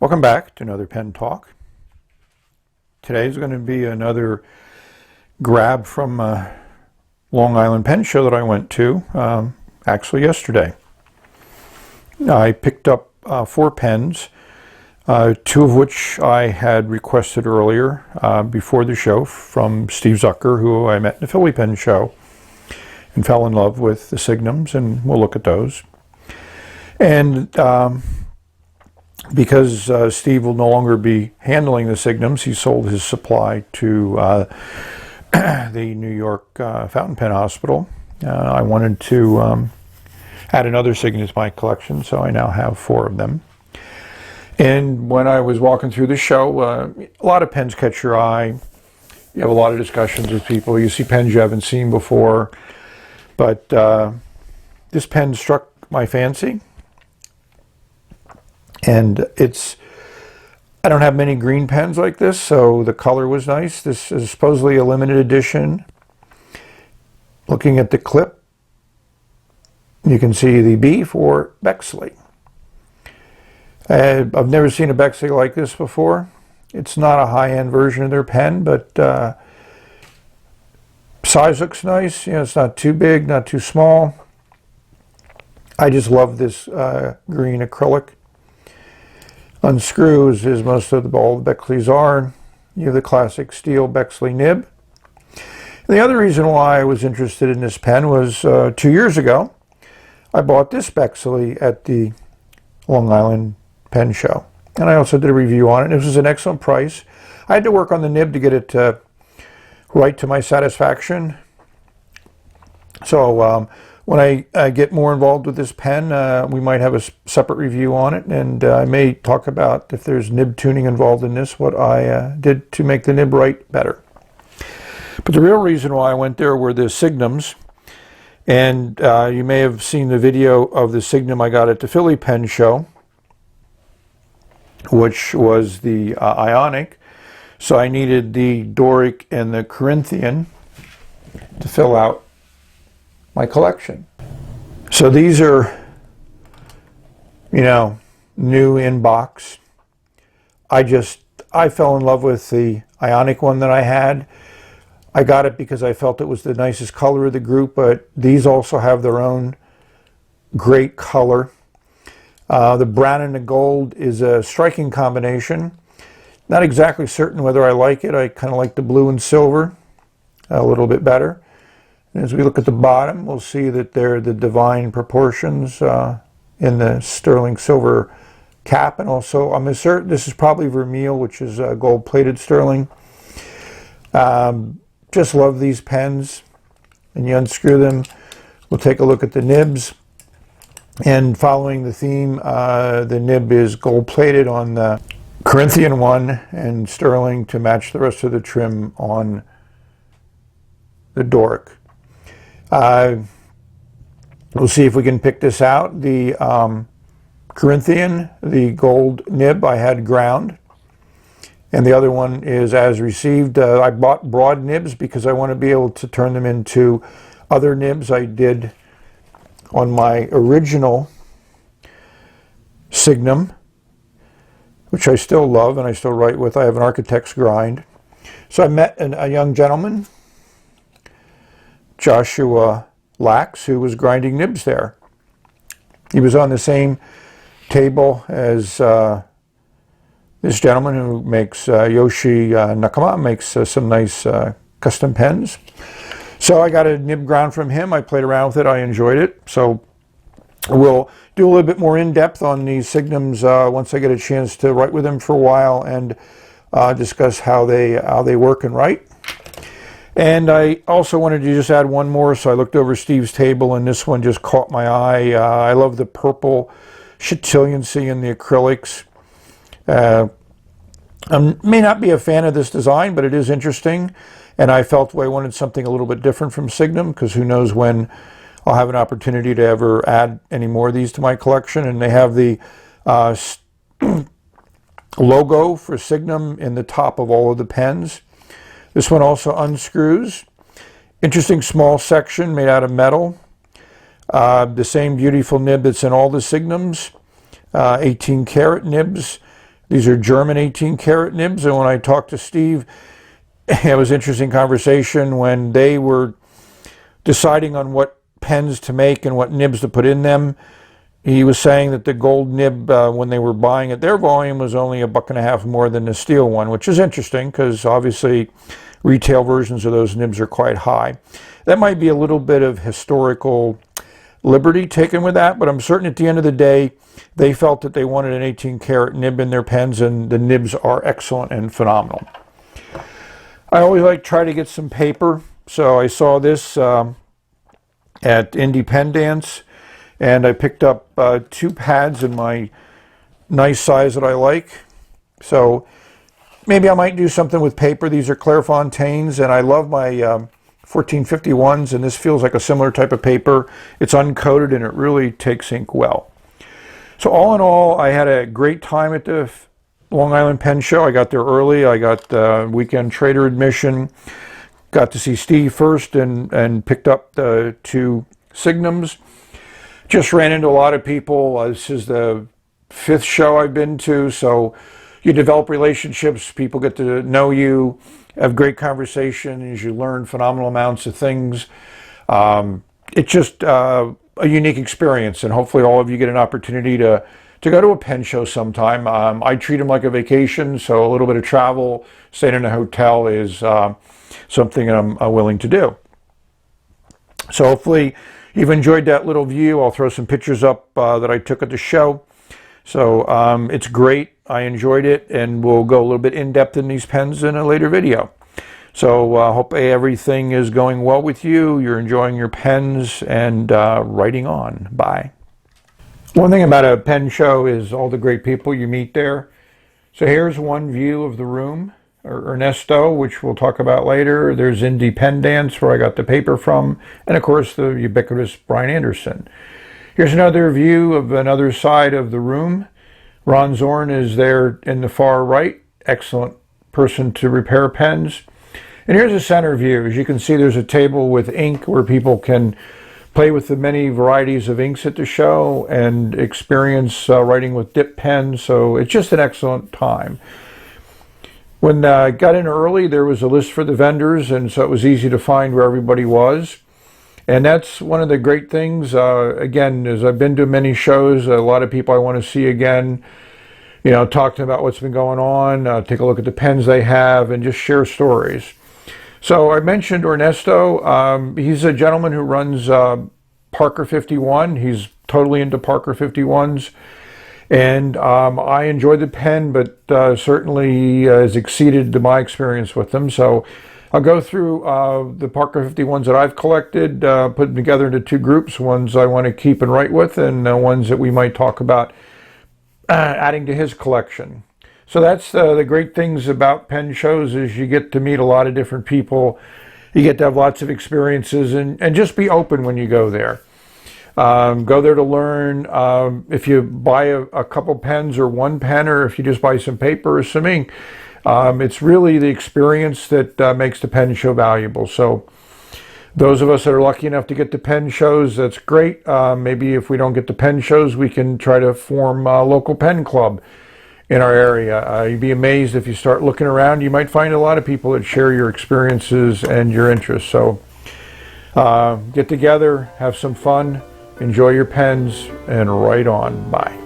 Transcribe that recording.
Welcome back to another pen talk. Today's going to be another grab from a Long Island pen show that I went to actually yesterday. I picked up 4 pens, 2 of which I had requested earlier before the show from Steve Zucker, who I met in the Philly pen show and fell in love with the Signums, and we'll look at those. And because Steve will no longer be handling the Signums, he sold his supply to the New York Fountain Pen Hospital. I wanted to add another Signum to my collection, so I now have 4 of them. And when I was walking through the show, a lot of pens catch your eye. You have a lot of discussions with people. You see pens you haven't seen before. But this pen struck my fancy. And I don't have many green pens like this, so the color was nice. This is supposedly a limited edition. Looking at the clip, you can see the B for Bexley. I've never seen a Bexley like this before. It's not a high-end version of their pen, but size looks nice. You know, it's not too big, not too small. I just love this green acrylic. Unscrews, as most of all the Bexleys are. You have the classic steel Bexley nib. And the other reason why I was interested in this pen was 2 years ago, I bought this Bexley at the Long Island pen show. And I also did a review on it. It was an excellent price. I had to work on the nib to get it right to my satisfaction. So when I get more involved with this pen, we might have a separate review on it, and I may talk about, if there's nib tuning involved in this, what I did to make the nib right better. But the real reason why I went there were the Signums, and you may have seen the video of the Signum I got at the Philly pen show, which was the Ionic. So I needed the Doric and the Corinthian to fill out my collection. So these are, new in box. I fell in love with the Ionic one that I had. I got it because I felt it was the nicest color of the group, but these also have their own great color. The brown and the gold is a striking combination. Not exactly certain whether I like it. I kind of like the blue and silver a little bit better. As we look at the bottom, we'll see that they're the divine proportions in the sterling silver cap, and also I'm certain this is probably vermeil, which is gold-plated sterling. Just love these pens. And you unscrew them. We'll take a look at the nibs. And following the theme, the nib is gold-plated on the Corinthian one and sterling to match the rest of the trim on the Doric. We'll see if we can pick this out. The Corinthian, the gold nib, I had ground. And the other one is as received. I bought broad nibs because I want to be able to turn them into other nibs I did on my original Signum, which I still love and I still write with. I have an architect's grind. So I met a young gentleman, Joshua Lax, who was grinding nibs there. He was on the same table as this gentleman who makes, Yoshi Nakama, makes some nice custom pens. So I got a nib ground from him. I played around with it. I enjoyed it. So we'll do a little bit more in-depth on these Signums once I get a chance to write with them for a while and discuss how they work and write. And I also wanted to just add one more, so I looked over Steve's table, and this one just caught my eye. I love the purple chatoyancy in the acrylics. I may not be a fan of this design, but it is interesting, and I felt I wanted something a little bit different from Signum, because who knows when I'll have an opportunity to ever add any more of these to my collection. And they have the logo for Signum in the top of all of the pens. This one also unscrews. Interesting small section made out of metal. The same beautiful nib that's in all the Signums. 18 karat nibs. These are German 18 karat nibs, and when I talked to Steve, it was an interesting conversation when they were deciding on what pens to make and what nibs to put in them. He was saying that the gold nib, when they were buying at their volume, was only $1.50 more than the steel one, which is interesting because obviously retail versions of those nibs are quite high. That might be a little bit of historical liberty taken with that, but I'm certain at the end of the day, they felt that they wanted an 18 karat nib in their pens, and the nibs are excellent and phenomenal. I always like to try to get some paper, so I saw this at Indie Pen Dance, and I picked up 2 pads in my nice size that I like. So maybe I might do something with paper. These are Clairefontaines, and I love my 1451s, and this feels like a similar type of paper. It's uncoated, and it really takes ink well. So all in all, I had a great time at the Long Island Pen Show. I got there early. I got the weekend trader admission. Got to see Steve first and picked up the 2 Signums. Just ran into a lot of people. This is the 5th show I've been to, so you develop relationships. People get to know you, have great conversations. You learn phenomenal amounts of things. It's just a unique experience, and hopefully all of you get an opportunity to go to a pen show sometime. I treat them like a vacation, so a little bit of travel, staying in a hotel is something I'm willing to do. So hopefully you've enjoyed that little view. I'll throw some pictures up that I took at the show. So it's great. I enjoyed it, and we'll go a little bit in depth in these pens in a later video. So hope everything is going well with you. You're enjoying your pens and writing on. Bye. One thing about a pen show is all the great people you meet there. So here's one view of the room. Ernesto, which we'll talk about later. There's Indie Pen Dance, where I got the paper from, and of course the ubiquitous Brian Anderson. Here's another view of another side of the room. Ron Zorn is there in the far right. Excellent person to repair pens. And here's a center view. As you can see, there's a table with ink where people can play with the many varieties of inks at the show and experience writing with dip pens. So it's just an excellent time. When I got in early, there was a list for the vendors, and so it was easy to find where everybody was. And that's one of the great things. Again, as I've been to many shows, a lot of people I want to see again, you know, talking about what's been going on, take a look at the pens they have, and just share stories. So I mentioned Ernesto. He's a gentleman who runs Parker 51. He's totally into Parker 51s. And I enjoyed the pen, but certainly has exceeded my experience with them. So I'll go through the Parker 51s that I've collected, put them together into 2 groups, ones I want to keep and write with, and ones that we might talk about adding to his collection. So that's the great things about pen shows, is you get to meet a lot of different people. You get to have lots of experiences, and just be open when you go there. Go there to learn. If you buy a couple pens or one pen, or if you just buy some paper or some ink, it's really the experience that makes the pen show valuable. So those of us that are lucky enough to get to pen shows, that's great. Maybe if we don't get to pen shows, we can try to form a local pen club in our area. You'd be amazed if you start looking around. You might find a lot of people that share your experiences and your interests. So get together, have some fun, enjoy your pens, and write on. Bye.